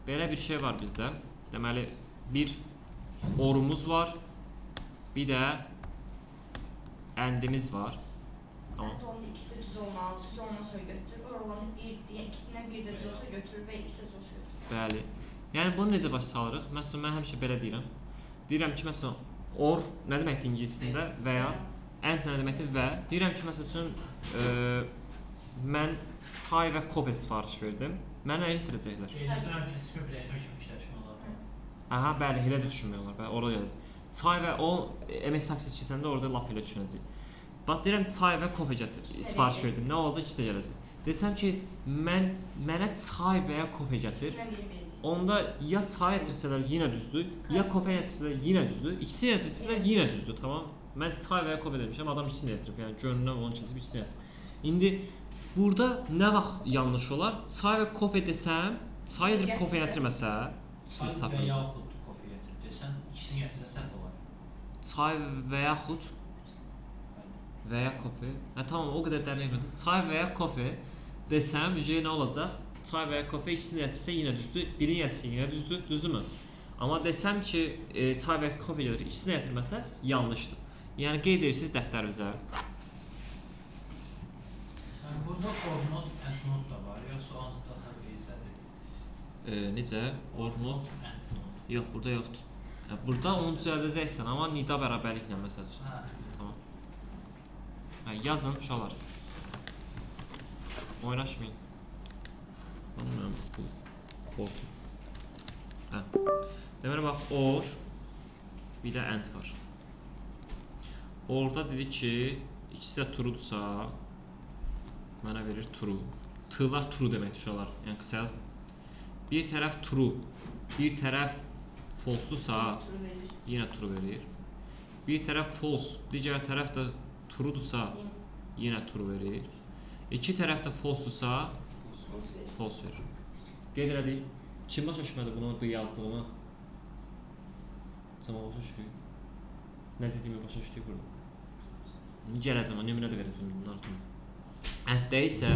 Speaker 1: belə bir şey var bizdə. Deməli, bir orumuz var. Bir də əndimiz var. Tamam.
Speaker 3: Hətta onda ikisi də düz olmalı. Düz olmadan sonra götürür. Or olanı bir deyə ikisindən bir də düz olsa götürür və ikisi də düz olsa götürür.
Speaker 1: Bəli. Yəni bunu necə başa salırıq? Məsələn, mən həmişə belə deyirəm. Deyirəm ki, məsələn, or nə deməkdir ingiliscəsində və ya and nə deməkdir və deyirəm ki, məsəl üçün mən çay və kofe sifariş verdim. Mənə nə yetirəcəklər?
Speaker 2: Deyirəm ki, sıfır birləşmə kimi işləşmə olar.
Speaker 1: Aha, bəli, elə də düşünmək olar. Bəli, orada yazır. Çay və o MS Access keçəndə orada lap elə düşünəcək. Bax deyirəm çay və kofe gətir. Sifariş verdim. Nə olacaq? İkisi də gələcək. Desəm ki, mənə çay və ya kofe gətir.
Speaker 3: İkisindən biri verəcək.
Speaker 1: Onda ya çay gətirsələr yenə düzdür, ya kofe gətirsələr yenə düzdür, ikisi gətirsələr yenə düzdür, tamam? Mən çay və ya kofe demişəm, adam ikisini gətirib, yəni gönlünə onun keçib ikisini gətirib. İndi burada nə vaxt yanlış olar? Çay və kofe desəm, çay gətirib kofe gətirməsə, siz səhv
Speaker 2: və
Speaker 1: edəcəksiniz.
Speaker 2: yaxud kofe gətir desən, ikisini gətirsə səhv olar.
Speaker 1: Çay və yaxud və ya kofe. Hə tamam, o qədər dərin etmədim. Çay və ya kofe desəm, nə olacaq? Çay və ya kofe ikisini gətirsə yenə düzdür, birini gətirsə yenə düzdür, düzdürmü? Amma desəm ki, çay və ya kofe gətirir, ikisini gətirməsə yanlışdır. Yəni qeyd edirsiniz dəftərinizə.
Speaker 2: Yəni burada or not, and not da var, yoxsa o hansı database-dədir?
Speaker 1: Necə? Or not?
Speaker 2: And not.
Speaker 1: Yox, burada yoxdur. Burada onu düzəldəcəksən, amma nida bərabərliklə məsəl üçün.
Speaker 2: Hə.
Speaker 1: Tamam. Hə, yazın uşaqlar. Oynaşmayın. Bilmirəm, bu korku. Hə. Deməli, bax, or, bir də and var. Orada dedi ki, ikisi də true'dursa, mənə verir true. T'lar true deməkdir uşaqlar, yəni qısa yazdım. Bir tərəf true, bir tərəf false-dursa,
Speaker 3: True verir.
Speaker 1: yenə true verir. Bir tərəf false, digər tərəf də true-dursa, yenə true verir. İki tərəf də false-dursa,
Speaker 3: False verir.
Speaker 1: false verir. Qeyd elədik. Kim başa düşmədi bunu, bu yazdığımı? Cəmal başa düşdük. Nə dediyimi başa düşdük burada. Gələcəm, nümunə də verəcəm bundan artıq. Ənddə isə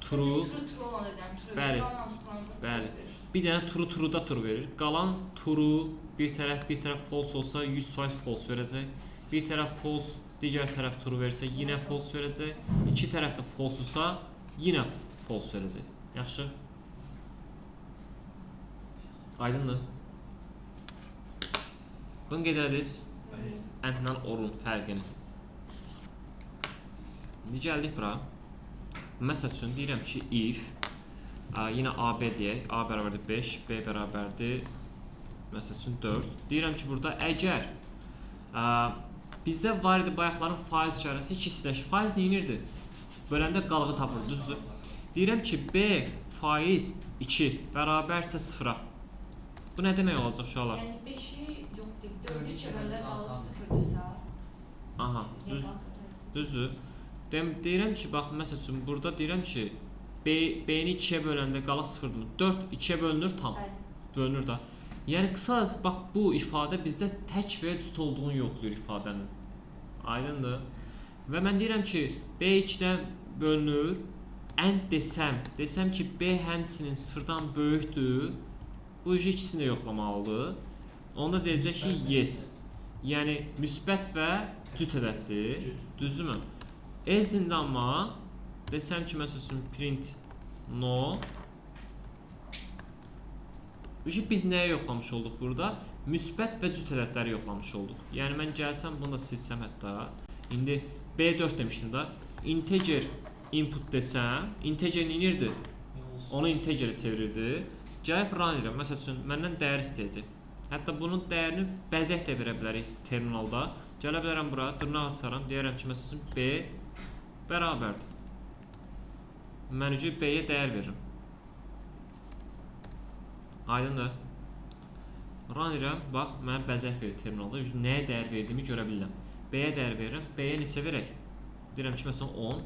Speaker 1: true,
Speaker 3: True olmalı edən, true
Speaker 1: Bəli.
Speaker 3: verir. Olmamışsa
Speaker 1: bəli. Bir dənə true-da true verir. Qalan true, bir tərəf false olsa 100% false verəcək. Bir tərəf false, digər tərəf true versə yenə false verəcək. İki tərəf də false-dursa yenə false verəcək. Yaxşı? Aydındır? Bunu qeyd ediniz. Əndlə orun fərqini. İndi gəldik bura. Məsəl üçün deyirəm ki, if yenə AB deyək, A bərabərdir 5, B bərabərdir məsəl üçün 4. Deyirəm ki, burada əgər bizdə var idi bayaqların faiz işarəsi 2 slash faiz neyinirdi? Böləndə qalığı tapır, düzdür? Deyirəm ki, B faiz 2 bərabərsə 0-a. Bu nə demək olacaq uşaqlar?
Speaker 3: Yəni 5-i yox deyil, 4-ü çevrəndə qalıb 0-dırsa.
Speaker 1: Aha, düzdür. Deyirəm ki, bax, məsəl üçün, burada deyirəm ki, B-ni 2-yə böləndə qalaq 0-dır. 4 2-yə bölünür tam. Bölünür da. Yəni, qısas, bax, bu ifadə bizdə tək və ya cüt olduğunu yoxlayır ifadənin. Aydındır. Və mən deyirəm ki, B 2-dən bölünür. And desəm ki, B həmçinin 0-dan böyükdür. Bu ikisini də yoxlamalıdır. Onda deyəcək ki, yes. Yəni, müsbət və cüt ədəddir. Düzdürmü? Elsində amma desəm ki, məsələn, print no. Biz nəyə yoxlamış olduq burada? Müsbət və cüt ədədləri yoxlamış olduq. Yəni, mən gəlsəm, bunu da silsəm hətta. İndi B4 demişdim da. Integer input desəm, integer neyirdi? Onu integerə çevirirdi. Gəlib run edirəm. Məsəl üçün, məndən dəyər istəyəcək. Hətta bunun dəyərini bəzək də verə bilərik terminalda. Gələ bilərəm bura, dırnaq açaram. Deyərəm ki, məsəl üçün, B bərabərdir. Mən B-yə dəyər verirəm. Aydındır. Run edirəm, bax, mənə bəzək verir terminalda. Nəyə dəyər verdiyimi görə bilirəm. B-yə dəyər verirəm. B-yə neçə verək? Deyirəm ki, məsələn 10.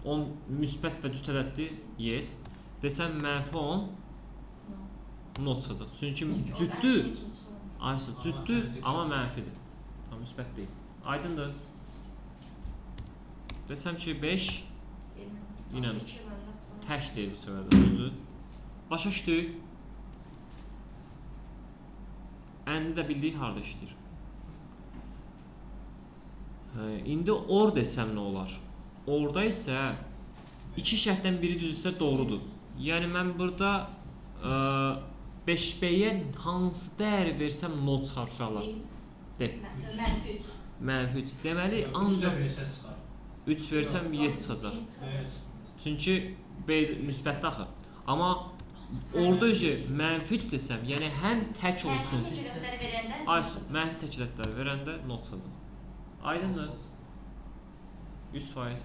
Speaker 1: 10 müsbət və cüt ədəddir. Yes. Desəm -10 not çıxacaq. Çünki cütdür. Aysa cütdür, amma mənfidir. Amma müsbət deyil. Aydındır. Desəm ki 5 yenə tək deyil bu səbəbdə, düzdür? Başa düşdük. Əndi də bildik harda işləyir. İndi or desəm nə olar? Orda isə iki şərtdən biri düzülsə doğrudur. Yəni mən burada 5B-yə hansı dəyər versəm not çıxar uşaqlar? De. -3. Deməli ancaq 3 versəm y çıxacaq. Çünki B müsbətdir axı. Amma orada -3 desəm, yəni həm tək olsun. Aysun, mənfi tək ədədləri verəndə not çıxacaq. Aydındır? 100%.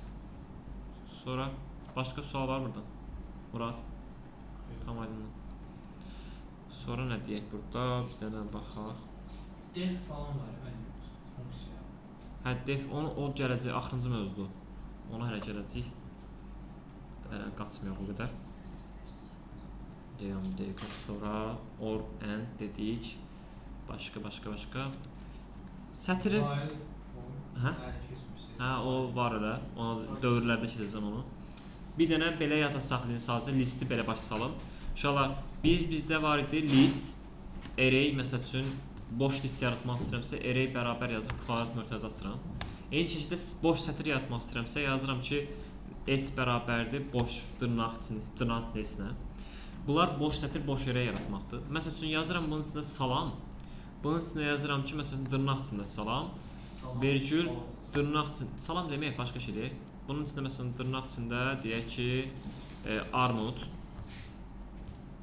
Speaker 1: Sonra başqa sual var buradan? Murad? Tam aydındır. Sonra nə deyək burada? Bir dənə baxaq.
Speaker 2: Def falan var, funksiya.
Speaker 1: Hə, def, o gələcək, axırıncı mövzudur. Ona hələ gələcək. Hələ qaçmayaq o qədər. Deyəm, dəqiqə sonra or, and dedik. Başqa. Sətri... Hə? Hə, o var elə. Ona dövrlərdə işləyəcəm onu. Bir dənə belə yada saxlayın, sadəcə listi belə baş salım. İnşallah bizdə var idi list, array məsəl üçün boş list yaratmaq istəyirəmsə array bərabər yazıb kvadrat mötərizə açıram. Eyni şəkildə boş sətr yaratmaq istəyirəmsə yazıram ki s bərabərdir boş dırnaq s-nə. Bunlar boş sətr, boş array yaratmaqdır. Məsəl üçün yazıram bunun içində salam. Bunun içində yazıram ki məsəl üçün dırnaq içində salam. Vergül dırnaq içində salam demək başqa şeydir. Bunun içində məsələn dırnaq içində deyək ki armud.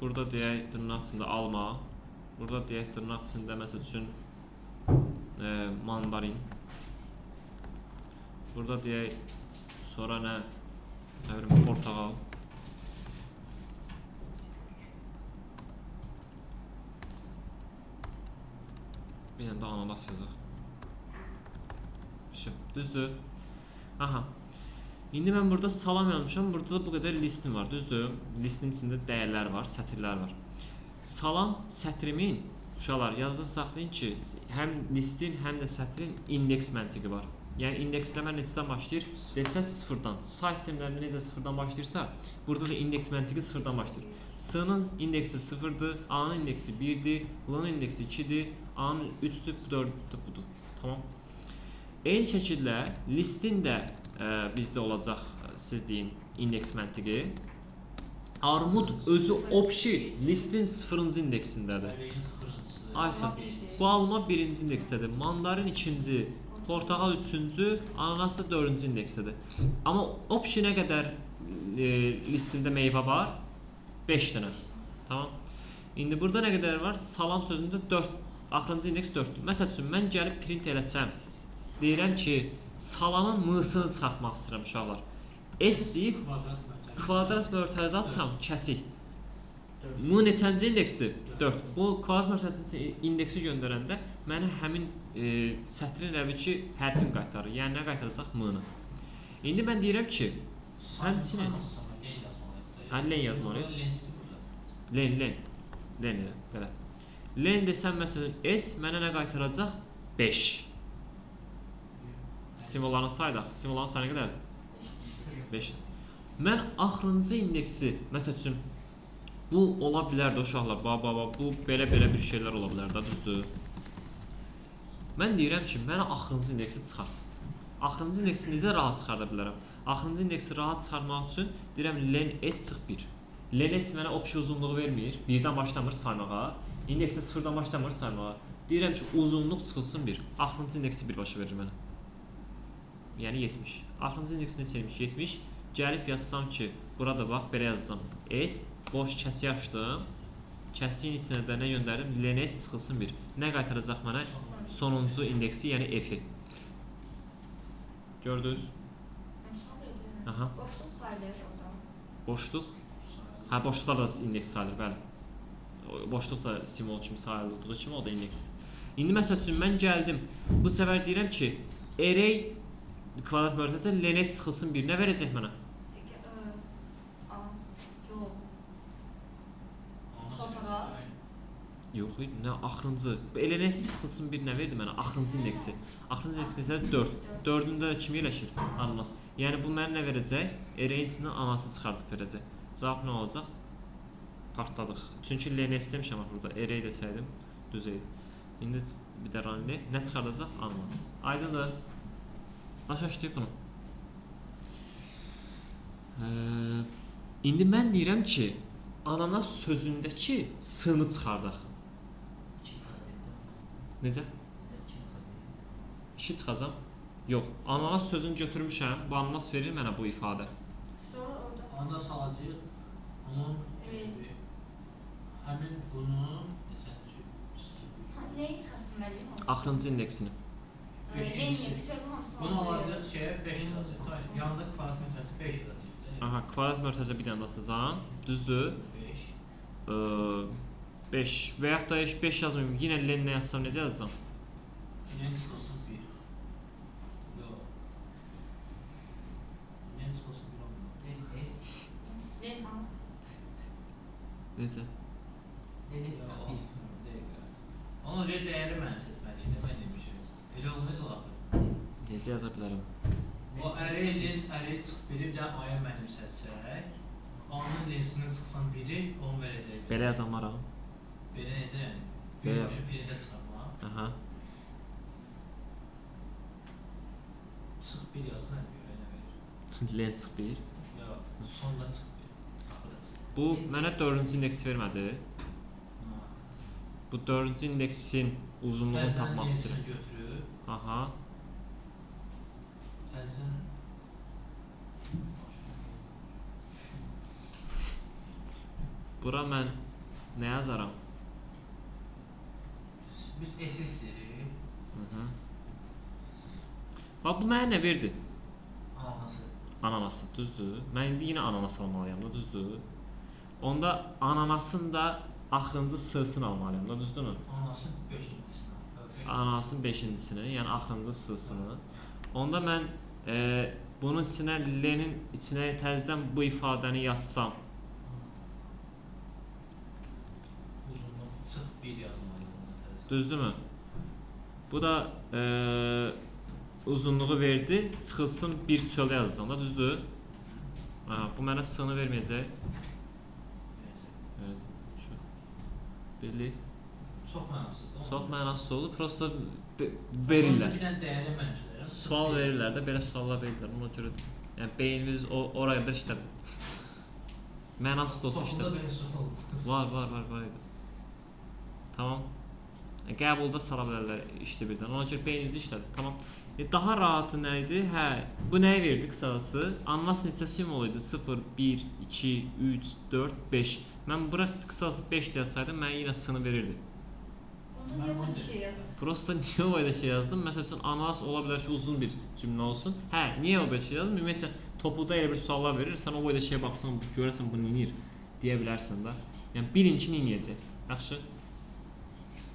Speaker 1: Burada deyək dırnaq içində alma. Burada deyək dırnaq içində məsəl üçün mandarin. Burada deyək sonra nə bilim portağal. Bir dənə də ananas yazaq. Düzdür? Aha. İndi mən burada salam yazmışam. Burada da bu qədər listim var, düzdür? Listin içində dəyərlər var, sətirlər var. Salam sətrimin, uşaqlar yazda saxlayın ki, həm listin, həm də sətrin indeks məntiqi var. Yəni indeksləmə neçədən başlayır? Desə 0-dan. Say sistemlərində necə 0-dan başlayırsa, burada da indeks məntiqi 0-dan başlayır. S-nın indeksi 0-dır, A-nın indeksi 1-dir, L-nın indeksi 2-dir, A-nın 3-dür, 4-dür, budur. Tamam. Eyni şəkildə listin də bizdə olacaq, siz deyin, indeks məntiqi. Armud özü opşi listin 0-cı indeksindədir. Aysun, bu alma 1-ci indeksdədir, mandarin 2-ci, portağal 3-cü, ananas da 4-cü indeksdədir. Amma opşi nə qədər listində meyvə var? 5 dənə. Tamam. İndi burada nə qədər var? Salam sözündə 4, axırıncı indeks 4-dür. Məsəl üçün, mən gəlib print eləsəm, deyirəm ki, salamın m-sını çıxartmaq istəyirəm uşaqlar. S deyib, kvadrat mötərizə atsam, kəsik. M neçənci indeksdir? 4. Bu kvadrat mötərizəsinin indeksi göndərəndə mənə həmin sətrin əvvəlki hərfin qaytarır. Yəni, nə qaytaracaq? M-nı. İndi mən deyirəm ki, həmçinin... Len yazmalıyıq. Len elə, belə. Len desəm, məsələn, S mənə nə qaytaracaq? 5. Simvollarını saydaq. Simvolların sayı nə qədərdir? 5. Mən axırıncı indeksi, məsəl üçün, bu ola bilər də uşaqlar, bu belə bir şeylər ola bilər də, düzdür? Mən deyirəm ki, mənə axırıncı indeksi çıxart. Axırıncı indeksi necə rahat çıxarda bilərəm? Axırıncı indeksi rahat çıxarmaq üçün deyirəm len s çıx 1. Len s mənə opşi uzunluğu vermir, 1-dən başlamır saymağa, indeksdə 0-dan başlamır saymağa. Deyirəm ki, uzunluq çıxılsın 1. Axırıncı indeksi 1 başa verir mənə. Yəni 70. Axırıncı indeksi neçəymiş? 70. Gəlib yazsam ki, burada bax, belə yazacam. S, boş kəsi açdım. Kəsiyin içinə də nə göndərdim? Len s çıxılsın 1. Nə qaytaracaq mənə? Sonuncu indeksi, yəni f-i. Gördünüz? Aha.
Speaker 3: Boşluq sayılır orada.
Speaker 1: Boşluq? Hə, boşluqlar da indeks sayılır, bəli. boşluq da simvol kimi sayıldığı kimi o da indeksdir. İndi məsəl üçün mən gəldim. Bu səfər deyirəm ki, array kvadrat mötərizə ln sıxılsın 1 nə verəcək mənə?
Speaker 3: Yox.
Speaker 2: Ona
Speaker 3: Fotoğraf.
Speaker 1: Yox, nə axırıncı. Bu ln sıxılsın 1 nə verdi mənə? Axırıncı indeksi. Axırıncı indeksi isə 4. 4-ündə də kim yerləşir? Ananas. Yəni bu mənə nə verəcək? Array içindən anası çıxardıb verəcək. Cavab nə olacaq? Partladıq. Çünki ln demişəm burada. Array desəydim düz idi. İndi bir də ranli nə çıxardacaq? Ananas. Aydındır. Başa düşdük bunu. İndi mən deyirəm ki, ananas sözündəki s-ni çıxardaq.
Speaker 6: 2 çıxacaq.
Speaker 1: Necə? 2 çıxacam? Yox. Ananas sözünü götürmüşəm. Bu ananas verir mənə bu ifadə.
Speaker 3: Sonra orada
Speaker 2: Onda sadəcə onun həmin bunun
Speaker 3: nəyi çıxartmalıyım?
Speaker 1: Axırıncı indeksini.
Speaker 3: Leniyə bütöv hamısını
Speaker 2: bunu alacaq şeyə 5 yazacaq. Yanında kvadrat metrəsi 5 yazacaq.
Speaker 1: Aha, kvadrat mötərizə bir dənə atacağam. Düzdür?
Speaker 2: 5.
Speaker 1: 5 və yaxud da 5 yazmayım. Yenə len nə yazsam necə yazacağam?
Speaker 2: Len çıxılsın 1. Yox. Len çıxılsın 1 olmuyor.
Speaker 3: Len al.
Speaker 1: Necə?
Speaker 2: Ona görə dəyəri mənə seçməliydi. Mən demişəm. Elə olmayacaq axı.
Speaker 1: Necə yaza bilərəm?
Speaker 2: O array lens array çıx biri bir dənə aya mənim səsçək. A'nın lensindən çıxsan biri onu verəcək.
Speaker 1: Belə yazamaram.
Speaker 2: Belə necə yəni?
Speaker 1: Belə.
Speaker 2: Birbaşa printə çıxarmaq.
Speaker 1: Aha.
Speaker 2: Çıx bir yazına görə nə verir?
Speaker 1: Len çıx 1.
Speaker 2: Yox, sonda çıx bir. Axıra çıx.
Speaker 1: Bu mənə 4-cü indeksi vermədi.
Speaker 2: Ha.
Speaker 1: Bu 4-cü indeksin uzunluğunu tapmaq
Speaker 2: Lensini
Speaker 1: istəyirəm.
Speaker 2: götürüb,
Speaker 1: Aha.
Speaker 2: təzən
Speaker 1: Bura mən nə yazaram?
Speaker 2: biz S istəyirik.
Speaker 1: Bax bu mənə nə verdi?
Speaker 2: Anası.
Speaker 1: Ananası, düzdür? Mən indi yenə ananas almalıyam da, düzdür? Onda ananasın da axırıncı s-sini almalıyam da, düzdürmü?
Speaker 2: Anasın 5-incisini.
Speaker 1: Ananasın 5-incisini, yəni axırıncı s-sını. Onda mən bunun içinə, L-nin içinə təzədən bu ifadəni yazsam,
Speaker 2: Uzunluq çıx 1 yazmalıyam ona təzən.
Speaker 1: düzdürmü? Bu da uzunluğu verdi, çıxılsın bir çölə yazacağım da, düzdür? Bu mənə s-ni verməyəcək. Belli.
Speaker 2: Çox mənasızdır.
Speaker 1: Çox mənasız olur, prosta verirlər.
Speaker 2: Bir dənə dəyəri mənimsizlər.
Speaker 1: Sual verirlər də, belə suallar verirlər, ona görə yəni beynimiz oraya da işlədir. Mənasız olsa
Speaker 2: Toxumda
Speaker 1: işlədir.
Speaker 2: belə sual olmaz.
Speaker 1: Var idi. Tamam. Qəbulda sala bilərlər işdə birdən. Ona görə beyninizi işlədir. Tamam. Daha rahatı nə idi? Hə, bu nəyi verdi qısası? Ananas neçə simvol idi? 0, 1, 2, 3, 4, 5. Mən bura qısası 5 yazsaydım, mənə yenə s-ni verirdi.
Speaker 3: Onda niyə bu şey yazır?
Speaker 1: Prosta niyə o belə şey yazdım? Məsəl üçün ananas ola bilər ki, uzun bir cümlə olsun. Hə, niyə o belə şey yazdım? Ümumiyyətlə topluda elə bir suallar verir, sən o boyda şeyə baxsan, görəsən bu neyir deyə bilərsən də. Yəni birinci neyniyəcək? Yaxşı.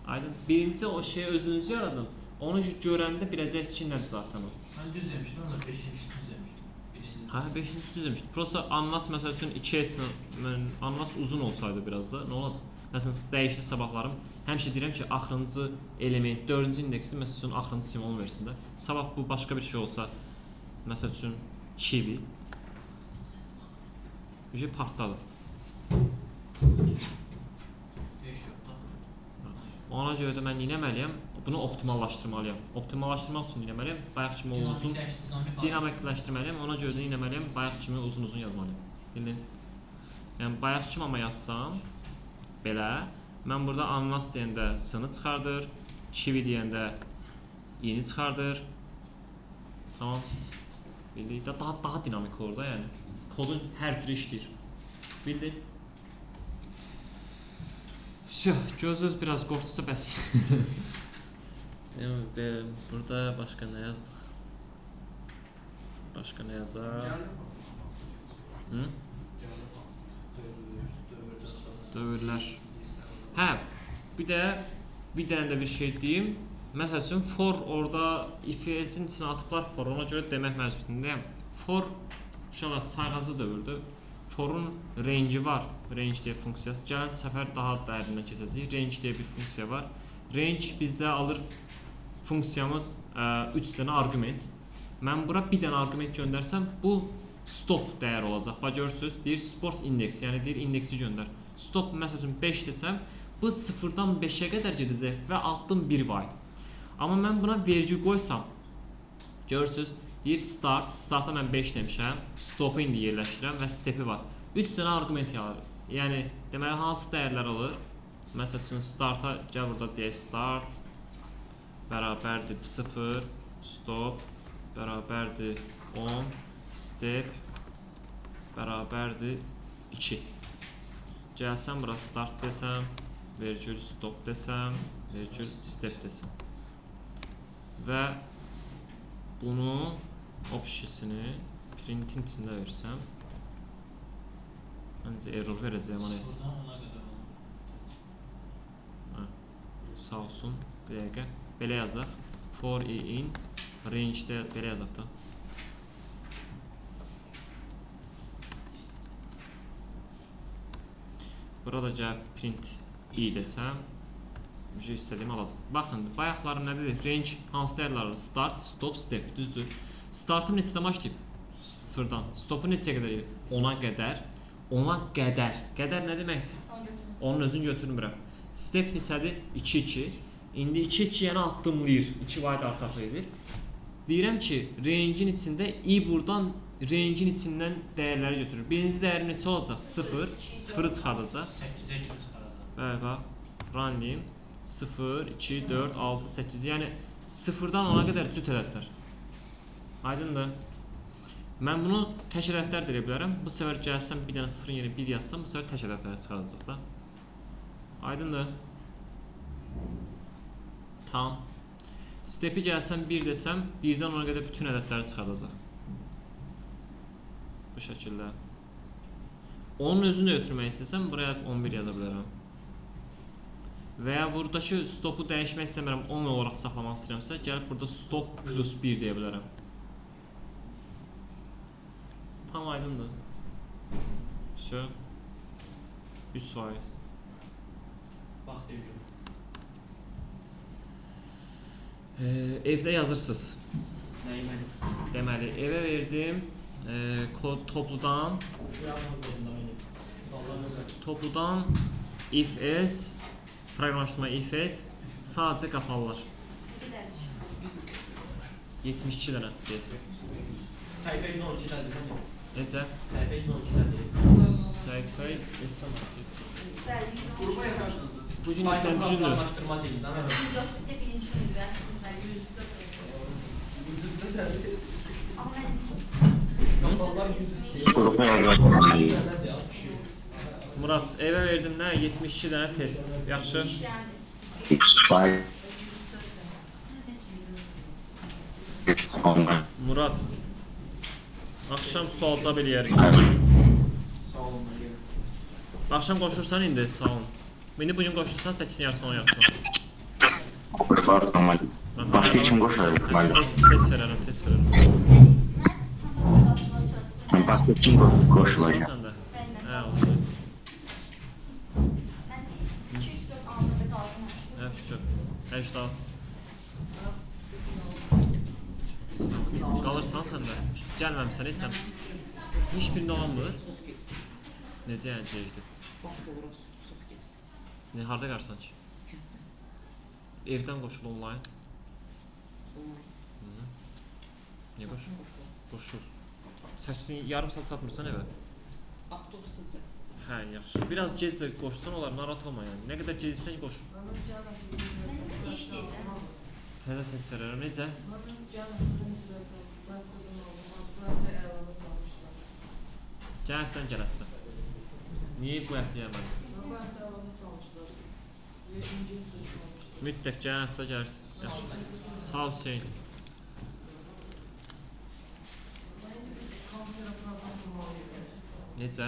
Speaker 1: Aydın. Birinci o şeyi özünüz yaradın. Onu görəndə biləcəksiniz ki, nədir zaten o.
Speaker 2: Mən düz demişdim, onda 5-incisi düz demişdim. Birinci.
Speaker 1: Hə, 5-ci düz demişdim. Prosta ananas məsəl üçün 2s-lə ananas uzun olsaydı biraz da nə olacaq? Məsələn, dəyişdi sabahlarım. Həmişə deyirəm ki, axırıncı element, 4-cü indeksi məsəl üçün axırıncı simvol versin də. Sabah bu başqa bir şey olsa, məsəl üçün kiwi. Bir şey partladı.
Speaker 2: 5 yox da.
Speaker 1: Ona görə də mən nə etməliyəm? Bunu optimallaşdırmalıyam. Optimallaşdırmaq üçün nə etməliyəm? Bayaq kimi uzun dinamikləşdirməliyəm. Ona görə də nə etməliyəm? Bayaq kimi uzun yazmalıyam. Bildin? Yəni bayaq kimi amma yazsam belə, mən burada ananas deyəndə s-ni çıxardır, kiwi deyəndə i-ni çıxardır. Tamam. Bildik. Daha dinamik olur da, yəni. Kodun hər cür işləyir. Bildin? Gözünüz biraz qorxdusa bəs. Burada başqa nə yazdıq? Başqa nə yazaq? Dövrlər. Hə, bir dənə də bir şey deyim. Məsəl üçün for orada if-else'in içinə atıblar for, ona görə demək məcburiyyətindəyəm. For uşaqlar sayğacı dövrdür. For'un range'i var. Range deyə funksiyası. Gələn səfər daha dərindən keçəcəyik. Range deyə bir funksiya var. Range bizdə alır funksiyamız 3 dənə arqument. Mən bura bir dənə arqument göndərsəm, bu stop dəyər olacaq. Bax görürsüz, deyir sports index, yəni deyir indeksi göndər. Stop məsəl üçün 5 desəm, bu 0-dan 5-ə qədər gedəcək və addım 1 byte. Amma mən buna vergül qoysam, görürsüz, deyir start, starta mən 5 demişəm, stop'u indi yerləşdirirəm və step'i var. 3 dənə arqument alır. Yəni deməli hansı dəyərlər alır? Məsəl üçün starta gəl burada deyək start bərabərdir 0, stop bərabərdir 10, step bərabərdir 2. Gəlsəm bura start desəm, vergül stop desəm, vergül step desəm. Və bunu option'ini printin içində versəm, məncə error verəcəyəm ona isə.
Speaker 2: Buradan ona qədər olur.
Speaker 1: Sağ olsun, bir dəqiqə. Belə yazaq. For i in range'də belə yazaq da. Burada gəlib print i desəm, istədiyim alacaq. Baxın, bayaqları nə dedik? Range hansı dəyərlər alır? Start, stop, step, düzdür. Startım neçədən başlayıb? 0-dan. Stopu neçəyə qədər edib? 10-a qədər. 10-a qədər. Qədər nə deməkdir? Onun özünü götürmürəm. Step neçədir? 2-2. İndi 2-2 yəni addımlayır. 2 byte arxası edir. Deyirəm ki, range'in içində i buradan range'in içindən dəyərləri götürür. Birinci dəyəri neçə olacaq? 0. 0'ı çıxardacaq.
Speaker 2: 8-ə kimi çıxaracaq.
Speaker 1: Bəli, bax. Run deyim. 0, 2, 4, 6, 8. Yəni 0-dan 10-a qədər cüt ədədlər. Aydındır. Mən bunu tək ədədlər deyə bilərəm. Bu səfər gəlsəm bir dənə 0-ın yerinə 1 yazsam, bu səfər tək ədədlər çıxaracaq da. Aydındır. Tamam. Step'i gəlsəm 1 desəm, 1-dən 10-a qədər bütün ədədləri çıxaracaq. Bu şəkildə. Onun özünü də ötürmək istəsəm, buraya 11 yaza bilərəm. Və ya buradakı stopu dəyişmək istəmirəm, 10 olaraq saxlamaq istəyirəmsə, gəlib burada stop plus 1 deyə bilərəm. Tam aydındır. Все. 100%.
Speaker 6: Vaxt hücum.
Speaker 1: Evdə yazırsınız.
Speaker 6: Nəyi mənim?
Speaker 1: Deməli, evə verdim kod topludan topludan if-else proqramlaşdırma if-else sadəcə qapalılar. 72 dənə deyəsən.
Speaker 6: Səhifə 112-dədir.
Speaker 1: Necə?
Speaker 6: Səhifə 112-dədir.
Speaker 1: Səhifə istəmirəm.
Speaker 4: Qrupa yazarsınız.
Speaker 1: Bu gün neçənci gündür?
Speaker 6: Proqramlaşdırma dilindən.
Speaker 3: 104-də birinci gündür, əslində 104. Amma mən
Speaker 6: Qapalılar 100
Speaker 5: Qrupa yazarım.
Speaker 1: Murad, evə verdim nə? 72 dənə test. Yaxşı.
Speaker 3: işləndi.
Speaker 1: Murad. Axşam sual cavab eləyərik.
Speaker 6: Sağ olun.
Speaker 1: Axşam qoşursan indi, sağ olun. İndi bugün qoşursan 8-in yarısına 10 yarısına.
Speaker 5: Qrupa normal. Başqa kim qoşulur?
Speaker 1: Test verərəm, test verərəm.
Speaker 5: Başqa kim qoşulacaq?
Speaker 1: Sən də.
Speaker 3: Mən
Speaker 1: Hə, oldu.
Speaker 3: mən 2-3-4 anında qaldım.
Speaker 1: Hə, şükür. Hər iş lazım. Qalırsan sən də. Gəlməmsən, sən. Heç birində olanmır. Necə yəni gecdir?
Speaker 6: Vaxt olur, çox keçdi.
Speaker 1: Ne, harda qarsan ki? Evdən qoşul online. Hı. Niyə qoşul? Qoşul. 8-in yarım saat çatmırsan evə?
Speaker 6: Avtobus tezləsin.
Speaker 1: Hə, yaxşı. Biraz gec də qoşsan olar, narahat olma yəni. Nə qədər geciksən qoşul.
Speaker 3: Mən iş deyəcəm.
Speaker 1: Təzə test verərəm. Necə? Gələn həftən gələsən. Niyə bu həftə gəlmədin? Mütləq gələn həftə gəlirsən. Yaxşı. Sağ ol Hüseyin. Necə?